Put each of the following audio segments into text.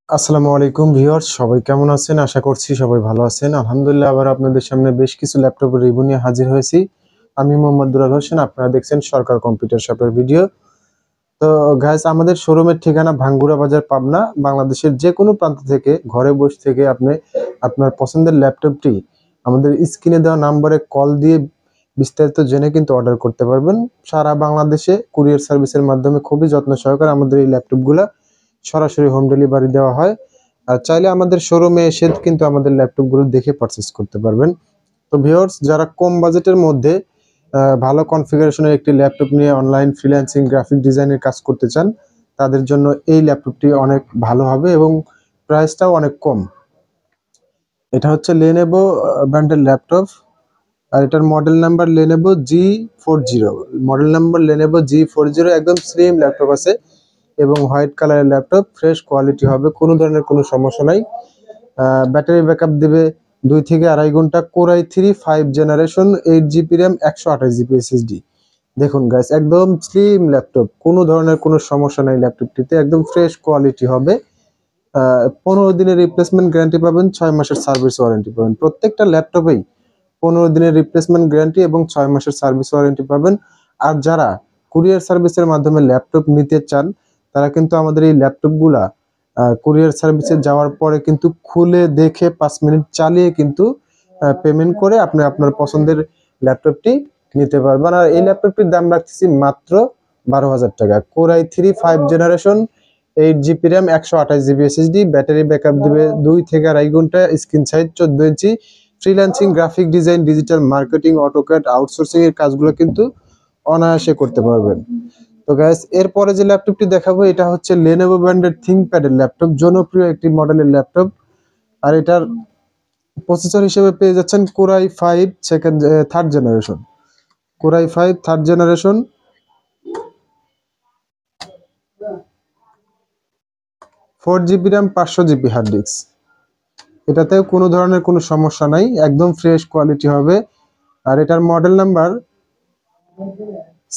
আসসালামু আলাইকুম ভিউয়ার্স, সবাই কেমন আছেন? আশা করছি সবাই ভালো আছেন। আলহামদুলিল্লাহ, আবার আপনাদের সামনে বেশ কিছু ল্যাপটপের রিভিউ নিয়ে হাজির হয়েছি। আমি মোহাম্মদ দুলাল হোসেন, আপনারা দেখছেন সরকার কম্পিউটার শপের ভিডিও। তো গাইস, আমাদের শোরুমের ঠিকানা ভাঙ্গুরা বাজার, পাবনা। বাংলাদেশের যে কোনো প্রান্ত থেকে ঘরে বসে থেকে আপনি আপনার পছন্দের ল্যাপটপটি আমাদের স্ক্রিনে দেওয়া নাম্বারে কল দিয়ে বিস্তারিত জেনে কিন্তু অর্ডার করতে পারবেন। সারা বাংলাদেশে কুরিয়ার সার্ভিসের মাধ্যমে খুবই যত্ন সহকারে আমাদের এই ল্যাপটপগুলা সরাসরি হোম ডেলিভারি দেওয়া হয়। আর চাইলে আমাদের শোরুমে এসে কিন্তু আমাদের ল্যাপটপগুলো দেখে পারচেস করতে পারবেন। তো ভিউয়ার্স, যারা কম বাজেটের মধ্যে ভালো কনফিগারেশনের একটি ল্যাপটপ নিয়ে অনলাইন ফ্রিল্যান্সিং গ্রাফিক ডিজাইনের কাজ করতে চান, তাদের জন্য এই ল্যাপটপটি অনেক ভালো হবে এবং প্রাইসটাও অনেক কম। এটা হচ্ছে লেনোভো ব্র্যান্ডের ল্যাপটপ, আর এটার model number Lenovo G40। Model number Lenovo G40, একদম স্লিম ল্যাপটপ আছে এবং হোয়াইট কালারের ল্যাপটপ, ফ্রেশ কোয়ালিটি হবে, কোনো ধরনের কোনো সমস্যা নাই। ব্যাটারি ব্যাকআপ দেবে 2 থেকে 2.5 ঘন্টা। Core i3 5 generation, 8GB RAM, 128GB SSD। দেখুন গাইস, একদম স্লিম ল্যাপটপ, কোনো ধরনের কোনো সমস্যা নাই ল্যাপটপটিতে, একদম ফ্রেশ কোয়ালিটি হবে। 15 দিনের রিপ্লেসমেন্ট গ্যারান্টি পাবেন, 6 মাসের সার্ভিস ওয়ারেন্টি পাবেন। প্রত্যেকটা ল্যাপটপেই 15 দিনের রিপ্লেসমেন্ট গ্যারান্টি এবং 6 মাসের সার্ভিস ওয়ারেন্টি পাবেন। আর যারা কুরিয়ার সার্ভিসের মাধ্যমে ল্যাপটপ নিতে চান, তারা কিন্তু আমাদের এই ল্যাপটপগুলা কুরিয়ার সার্ভিসে যাওয়ার পরে কিন্তু খুলে দেখে 5 মিনিট চালিয়ে কিন্তু পেমেন্ট করে আপনি আপনার পছন্দের ল্যাপটপটি নিতে পারবেন। আর এই ল্যাপটপটির দাম রাখতেছি মাত্র 12,000 টাকা। Core i3 5 generation, 8GB RAM, 128GB SSD, battery backup দিবে 2 থেকে 2.5 ঘন্টা, screen size 14 inch. Freelancing, graphic design, digital marketing, AutoCAD, outsourcing এর কাজগুলো কিন্তু অনায়াসে করতে পারবেন। তো গাইস, এরপরে যে ল্যাপটপটি দেখাবো, এটা হচ্ছে লেনোভো ব্র্যান্ডের থিংকপ্যাডের ল্যাপটপ, জনপ্রিয় একটি মডেলের ল্যাপটপ। আর এটার প্রসেসর হিসেবে পেয়ে যাচ্ছেন core i5 third generation. Core i5 third generation, 4GB RAM, 500GB hard disk. এটাতেও কোনো ধরনের কোনো সমস্যা নাই, একদম ফ্রেশ কোয়ালিটি হবে। আর এটার মডেল নাম্বার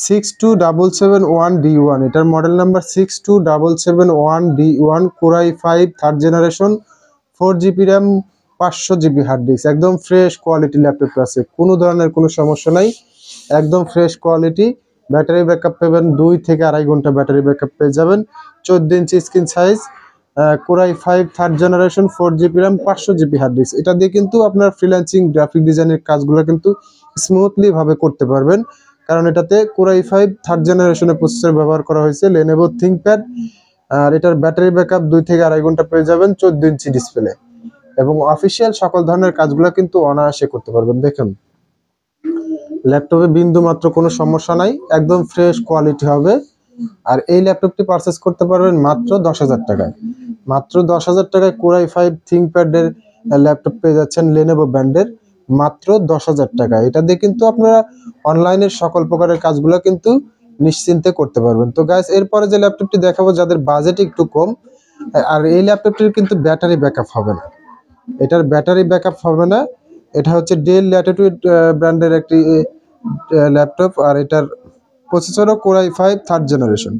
62771D1। এটার model number 62771D1। Core i5 third generation, 4GB RAM, 500GB hard disk. একদম ফ্রেশ কোয়ালিটি ল্যাপটপ আছে, কোনো ধরনের কোনো সমস্যা নাই, একদম ফ্রেশ কোয়ালিটি। ব্যাটারি ব্যাকআপ পাবেন 2 থেকে 2.5 ঘন্টা ব্যাটারি ব্যাকআপ পেয়ে যাবেন। 14 inch screen size, core i5 third generation, 4GB RAM, 500GB hard disk. এটা দিয়ে কিন্তু আপনার ফ্রিল্যান্সিং গ্রাফিক ডিজাইনের কাজগুলো কিন্তু স্মুথলি ভাবে করতে পারবেন, কারণ এটাতে কোর i5 থার্ড জেনারেশনের প্রসেসর ব্যবহার করা হয়েছে, লেনোভো থিংকপ্যাড। আর এটার ব্যাটারি ব্যাকআপ 2 থেকে 2.5 ঘন্টা পেয়ে যাবেন, 14 ইঞ্চি ডিসপ্লে, এবং অফিসিয়াল সকল ধরনের কাজগুলো কিন্তু অনায়াসে করতে পারবেন। দেখুন, ল্যাপটপে বিন্দু মাত্র কোনো সমস্যা নাই, একদম ফ্রেশ কোয়ালিটি হবে। আর এই ল্যাপটপটি পারচেস করতে পারবেন মাত্র 10,000 টাকায়। মাত্র 10,000 টাকায় কোর i5 থিংকপ্যাডের ল্যাপটপ পেয়ে যাচ্ছেন লেনোভো ব্র্যান্ডের, মাত্র 10,000 টাকা। এটা দিয়ে কিন্তু আপনারা অনলাইনের সকল প্রকারের কাজগুলো কিন্তু নিশ্চিন্তে করতে পারবেন। তো গাইস, এরপরে যে ল্যাপটপটি দেখাবো, যাদের বাজেট একটু কম, আর এই ল্যাপটপটির কিন্তু ব্যাটারি ব্যাকআপ হবে না, এটার ব্যাটারি ব্যাকআপ হবে না। এটা হচ্ছে ডেল ল্যাটিটিউড ব্র্যান্ডের একটি ল্যাপটপ, আর এটার প্রসেসরও core i5 third generation.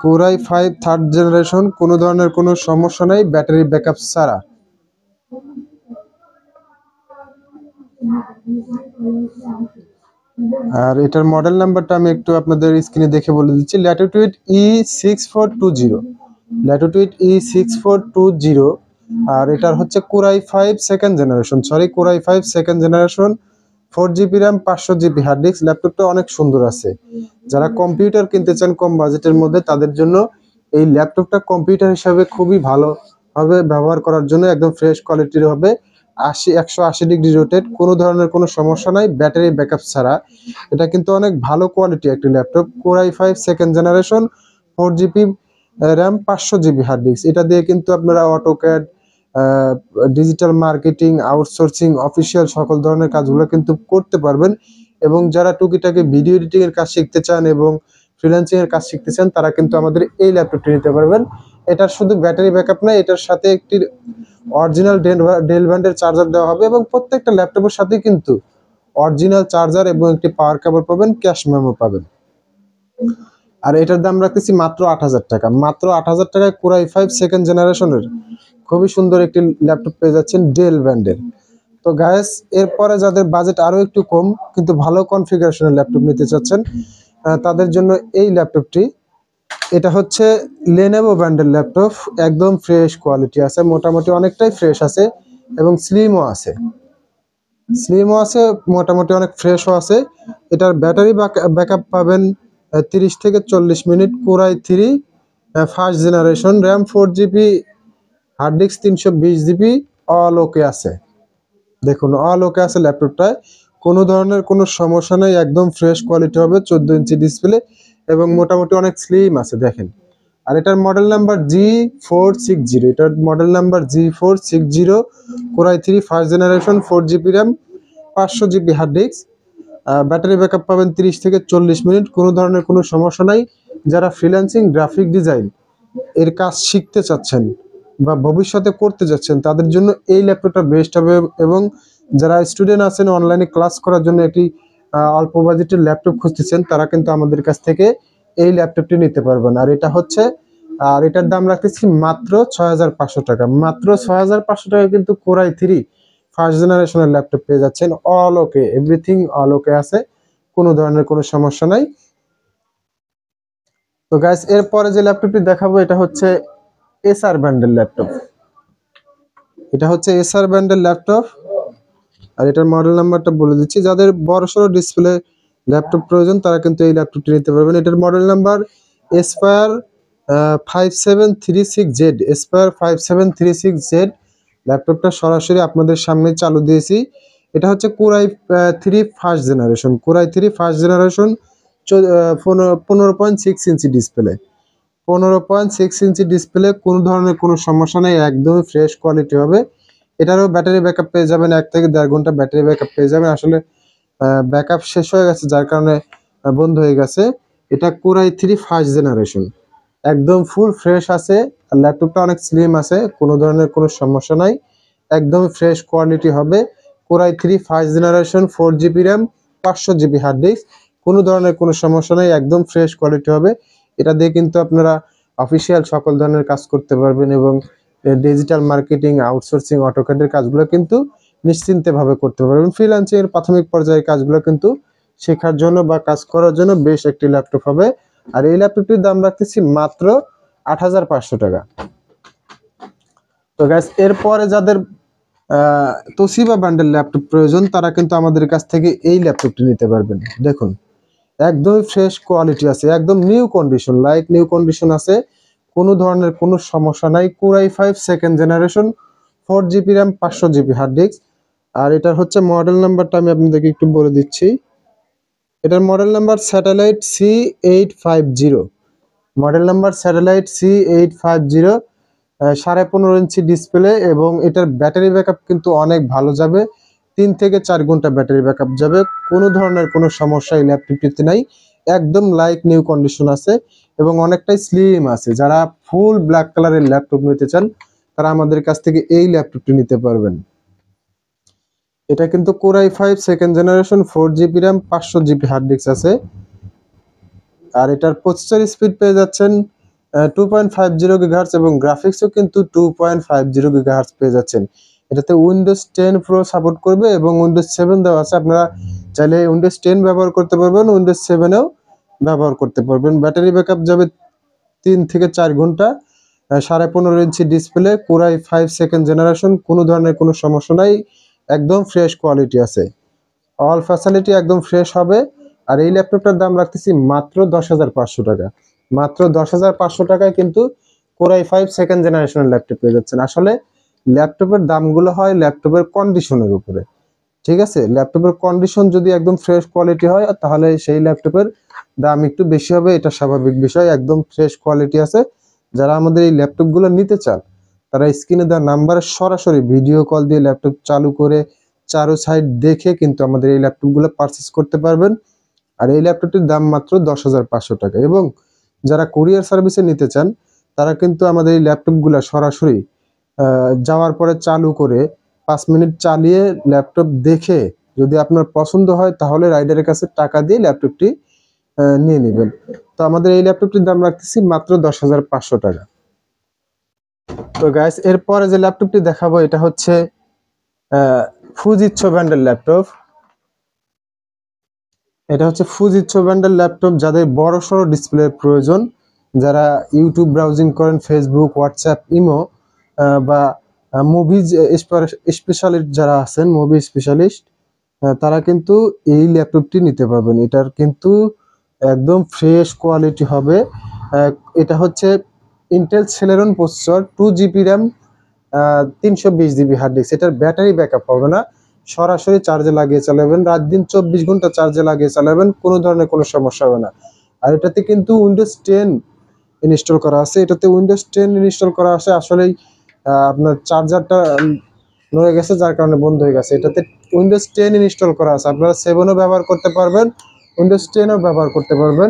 Core i5 third generation, কোনো ধরনের কোনো সমস্যা নাই ব্যাটারি ব্যাকআপ ছাড়া। আর এটার মডেল নাম্বারটা আমি একটু আপনাদের স্ক্রিনে দেখে বলে দিচ্ছি, ল্যাটিটিউড E6420, ল্যাটিটিউড E6420। আর এটার হচ্ছে core i5 second generation, core i5 second generation, 4GB RAM, 500GB hard disk. ল্যাপটপটা অনেক সুন্দর আছে। যারা কম্পিউটার কিনতে চান কম বাজেটের মধ্যে, তাদের জন্য এই ল্যাপটপটা কম্পিউটার হিসাবে খুবই ভালো হবে ব্যবহার করার জন্য, একদম ফ্রেশ কোয়ালিটির হবে। 180 ডিগ্রি রোটেট, কোনো ধরনের কোনো সমস্যা নাই ব্যাটারি ব্যাকআপ ছাড়া। এটা কিন্তু অনেক ভালো কোয়ালিটি একটি laptop. Core i5 second generation, 4GB RAM, 500GB hard disk. এটা দিয়ে কিন্তু আপনারা AutoCAD, digital marketing, outsourcing, official সকল ধরনের কাজগুলো কিন্তু করতে পারবেন। এবং যারা টুকিটাকি ভিডিও এডিটিং এর কাজ শিখতে চান এবং ফ্রিল্যান্সিং এর কাজ শিখতে চান, তারা কিন্তু আমাদের এই ল্যাপটপটি নিতে পারবেন। এটার শুধু ব্যাটারি ব্যাকআপ না, এটার সাথে একটি অরিজিনাল ডেল ব্র্যান্ডের চার্জার দেওয়া হবে, এবং প্রত্যেকটা ল্যাপটপের সাথে কিন্তু অরিজিনাল চার্জার এবং একটি পাওয়ার কেবল পাবেন, ক্যাশ মেমো পাবেন। আর এটার দাম রাখতেছি মাত্র 8,000 টাকা। মাত্র 8,000 টাকায় Core i5 সেকেন্ড জেনারেশনের খুবই সুন্দর একটি ল্যাপটপ পেয়ে যাচ্ছেন ডেল ব্র্যান্ডের। তো গাইস, এরপরে যাদের বাজেট আরো একটু কম কিন্তু ভালো কনফিগারেশনের ল্যাপটপ নিতে চাচ্ছেন, তাদের জন্য এই ল্যাপটপটি। এটা হচ্ছে Lenovo ব্র্যান্ডের ল্যাপটপ, একদম ফ্রেশ কোয়ালিটি আছে, মোটামুটি অনেকটাই ফ্রেশ আছে এবং স্লিমও আছে মোটামুটি অনেক ফ্রেশও আছে। এটার ব্যাটারি ব্যাকআপ পাবেন 30 থেকে 40 minute. Core i3 first generation, RAM 4GB, hard disk 320GB, all okay আছে। দেখুন অল ওকে আছে ল্যাপটপটায়, কোনো ধরনের কোনো সমস্যা নেই, একদম ফ্রেশ কোয়ালিটি হবে, 14 ইঞ্চি ডিসপ্লে এবং মোটামুটি অনেক স্লিম আছে দেখেন। আর এটার মডেল নাম্বার G460, এটার model number G460, Core i3 first generation, 4GB RAM, 500GB hard disk, battery backup পাবেন 30 থেকে 40 মিনিট, কোনো ধরনের কোনো সমস্যা নাই। যারা ফ্রিল্যান্সিং গ্রাফিক ডিজাইন এর কাজ শিখতে চাচ্ছেন বা ভবিষ্যতে করতে যাচ্ছেন তাদের জন্য এই ল্যাপটপটা বেস্ট হবে। এবং যারা স্টুডেন্ট আছেন অনলাইনে ক্লাস করার জন্য একটি অল্প বাজেটের ল্যাপটপ খুঁজতেছেন, তারা কিন্তু আমাদের কাছ থেকে এই ল্যাপটপটি নিতে পারবেন। আর এটার দাম রাখতেছি মাত্র 6,500 টাকা। মাত্র 6,500 টাকা কিন্তু Core i3 ফার্স্ট জেনারেশনের ল্যাপটপ পেয়ে যাচ্ছেন, অল ওকে, এভরিথিং অল ওকে আছে, কোনো ধরনের কোনো সমস্যা নাই। তো গাইস, এরপরে যে ল্যাপটপটি দেখাবো এটা হচ্ছে এসার ব্র্যান্ডের ল্যাপটপ। আর এটার মডেল নাম্বারটা বলে দিচ্ছি। যাদের বড়সড় ডিসপ্লে ল্যাপটপ প্রয়োজন তারা কিন্তু এই ল্যাপটপটি নিতে পারবেন। এটার model number Aspire 5736Z, Aspire 5736Z। ল্যাপটপটা সরাসরি আপনাদের সামনে চালু দিয়েছি। এটা হচ্ছে Core i3 first generation, Core i3 first generation, 15.6 inch display, 15.6 inch display, কোনো ধরনের কোনো সমস্যা নেই, একদমই ফ্রেশ কোয়ালিটি হবে। এটারও ব্যাটারি ব্যাকআপ পেয়ে যাবেন, 1 থেকে 1.5 ঘন্টা ব্যাটারি ব্যাকআপ পেয়ে যাবেন। আসলে ব্যাকআপ শেষ হয়ে গেছে যার কারণে বন্ধ হয়ে গেছে। এটা Core i3 ফার্স্ট জেনারেশন, একদম ফুল ফ্রেশ আছে। আর ল্যাপটপটা অনেক স্লিম আছে, কোনো ধরনের কোনো সমস্যা নাই, একদম ফ্রেশ কোয়ালিটি হবে। Core i3 first generation, 4GB RAM, 500GB hard disk, কোনো ধরনের কোনো সমস্যা নাই, একদম ফ্রেশ কোয়ালিটি হবে। এটা দিয়ে কিন্তু আপনারা অফিসিয়াল সকল ধরনের কাজ করতে পারবেন এবং ডিজিটাল মার্কেটিং, আউটসোর্সিং, অটোক্যাডের কাজগুলো কিন্তু নিশ্চিন্তে ভাবে করতে পারবেন। ফ্রিল্যান্সিং এর প্রাথমিক পর্যায়ের কাজগুলো কিন্তু শেখার জন্য বা কাজ করার জন্য বেশ একটি ল্যাপটপ হবে। আর এই ল্যাপটপটির দাম রাখতেছি মাত্র 8,500 টাকা। তো গাইস, এরপরে যাদের তোশিবা ব্র্যান্ডের ল্যাপটপ প্রয়োজন তারা কিন্তু আমাদের কাছ থেকে এই ল্যাপটপটি নিতে পারবেন। দেখুন একদমই ফ্রেশ কোয়ালিটি আছে, একদম নিউ কন্ডিশন আছে, কোনো ধরনের কোনো সমস্যা নাই। Core i5 second generation, 4GB RAM, 500GB hard disk. আর এটার হচ্ছে মডেল নাম্বারটা আমি আপনাদেরকে একটু বলে দিচ্ছি। এটার model number satellite C850, model number satellite C850, 15.5 inch display এবং এটার ব্যাটারি ব্যাকআপ কিন্তু অনেক ভালো যাবে, 3 থেকে 4 ঘন্টা ব্যাটারি ব্যাকআপ যাবে, কোনো ধরনের কোনো সমস্যা এই ল্যাপটপটিতে নাই, একদম লাইক নিউ কন্ডিশন আছে এবং অনেকটাই স্লিম আছে। যারা ফুল ব্ল্যাক কালারের ল্যাপটপ নিতে চান তারা আমাদের কাছ থেকে এই ল্যাপটপটি নিতে পারবেন। এটা কিন্তু Core i5 second generation, 4GB RAM, 500GB hard disk আছে। আর এটার প্রসেসর স্পিড পেয়ে যাচ্ছেন 2.50 GHz এবং গ্রাফিক্সও কিন্তু 2.50 GHz পেয়ে যাচ্ছেন। এটাতে Windows 10 Pro সাপোর্ট করবে এবং Windows 7 দেওয়া আছে। আপনারা চাইলে Windows 10 ব্যবহার করতে পারবেন, Windows 7 এও ব্যবহার করতে পারবেন। ব্যাটারি ব্যাকআপ যাবে 3 থেকে 4 ঘন্টা, 15.5 inch display, Core i5 second generation, কোনো ধরনের কোনো সমস্যা নাই, একদম ফ্রেশ কোয়ালিটি আছে, অল ফ্যাসিলিটি একদম ফ্রেশ হবে। আর এই ল্যাপটপটার দাম রাখতেছি মাত্র 10,500 টাকা। মাত্র 10,500 টাকায় কিন্তু Core i5 সেকেন্ড জেনারেশনের ল্যাপটপ পেয়ে যাচ্ছেন। আসলে ল্যাপটপের দামগুলো হয় ল্যাপটপের কন্ডিশনের উপরে, ঠিক আছে? ল্যাপটপের কন্ডিশন যদি একদম ফ্রেশ কোয়ালিটি হয় তাহলে সেই ল্যাপটপের দাম একটু বেশি হবে, এটা স্বাভাবিক বিষয়। একদম ফ্রেশ কোয়ালিটি আছে। যারা আমাদের এই ল্যাপটপগুলো নিতে চান তারা স্ক্রিনে দেওয়া নাম্বারে সরাসরি ভিডিও কল দিয়ে ল্যাপটপ চালু করে চারো সাইড দেখে কিন্তু আমাদের এই ল্যাপটপগুলো পারচেস করতে পারবেন। আর এই ল্যাপটপটির দাম মাত্র 10,500 টাকা। এবং যারা কুরিয়ার সার্ভিসে নিতে চান তারা কিন্তু আমাদের এই ল্যাপটপগুলো সরাসরি যাওয়ার পরে চালু করে 5 মিনিট চালিয়ে ল্যাপটপ দেখে যদি আপনার পছন্দ হয় তাহলে রাইডারের কাছে টাকা দিয়ে ল্যাপটপটি নিয়ে নেবেন। তো আমাদের এই ল্যাপটপটির দাম রাখতেছি মাত্র 10,500 টাকা। তো গাইস, এরপরে যে ল্যাপটপটি দেখাবো এটা হচ্ছে ফুজিচ্ছো ব্র্যান্ডের ল্যাপটপ। এটা হচ্ছে ফুজিচ্ছো ব্র্যান্ডের ল্যাপটপ, যাদের বড় সড়ো ডিসপ্লের প্রয়োজন, যারা ইউটিউব ব্রাউজিং করেন, ফেসবুক, হোয়াটসঅ্যাপ, ইমো বা মুভিজ স্পেশালিস্ট যারা আছেন, মুভি স্পেশালিস্ট, তারা কিন্তু এই ল্যাপটপটি নিতে পারবেন। এটার কিন্তু একদম ফ্রেশ কোয়ালিটি হবে। এটা হচ্ছে Intel Celeron processor, 2GB RAM, 320GB hard disk. এটার ব্যাটারি ব্যাকআপ হবে না, সরাসরি চার্জে লাগিয়ে চালাবেন, রাত দিন 24 ঘন্টা চার্জে লাগিয়ে চালাবেন, কোনো ধরনের কোনো সমস্যা হবে না। আর এটাতে কিন্তু উইন্ডোজ 10 ইনস্টল করা আছে। এটাতে উইন্ডোজ 10 ইনস্টল করা আছে, আসলেই আপনার চার্জারটা নড়ে গেছে, যার কারণে বন্ধ হয়ে গেছে। এটাতে উইন্ডোজ 10 ইনস্টল করা আছে, আপনারা 7ও ব্যবহার করতে পারবেন, উইন্ডোজ 10ও ব্যবহার করতে পারবেন।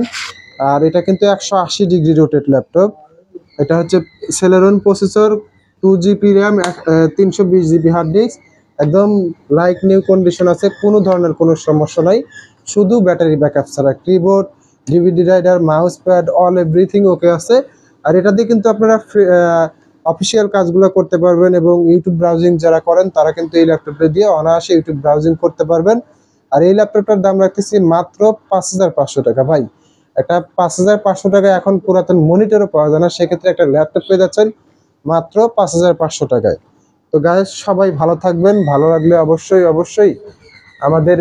আর এটা কিন্তু 180 ডিগ্রি রোটেট ল্যাপটপ। এটা হচ্ছে Celeron processor, 2GB RAM, 320GB hard disk, একদম লাইক নিউ কন্ডিশন আছে, কোনো ধরনের কোনো সমস্যা নাই, শুধু ব্যাটারি ব্যাকআপ ছাড়া। Keyboard, DVD writer, mouse pad, all everything okay আছে। আর এটা দিয়ে কিন্তু আপনারা অফিসিয়াল কাজগুলো করতে পারবেন, এবং ইউটিউব ব্রাউজিং যারা করেন তারা কিন্তু এই ল্যাপটপটা দিয়ে অনায়াসে ইউটিউব ব্রাউজিং করতে পারবেন। আর এই ল্যাপটপটার দাম রাখতেছি মাত্র 5,500 টাকা। ভাই, একটা 5,500 টাকা এখন পুরাতন মনিটরও পাওয়া যায় না, সেক্ষেত্রে একটা ল্যাপটপ পেয়ে যাচ্ছেন মাত্র 5,500 টাকায়। তো গাইস, সবাই ভালো থাকবেন, ভালো লাগলে অবশ্যই অবশ্যই আমাদের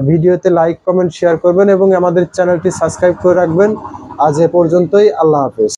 ভিডিওতে লাইক, কমেন্ট, শেয়ার করবেন এবং আমাদের চ্যানেলটি সাবস্ক্রাইব করে রাখবেন। আজ এ পর্যন্তই, আল্লাহ হাফেজ।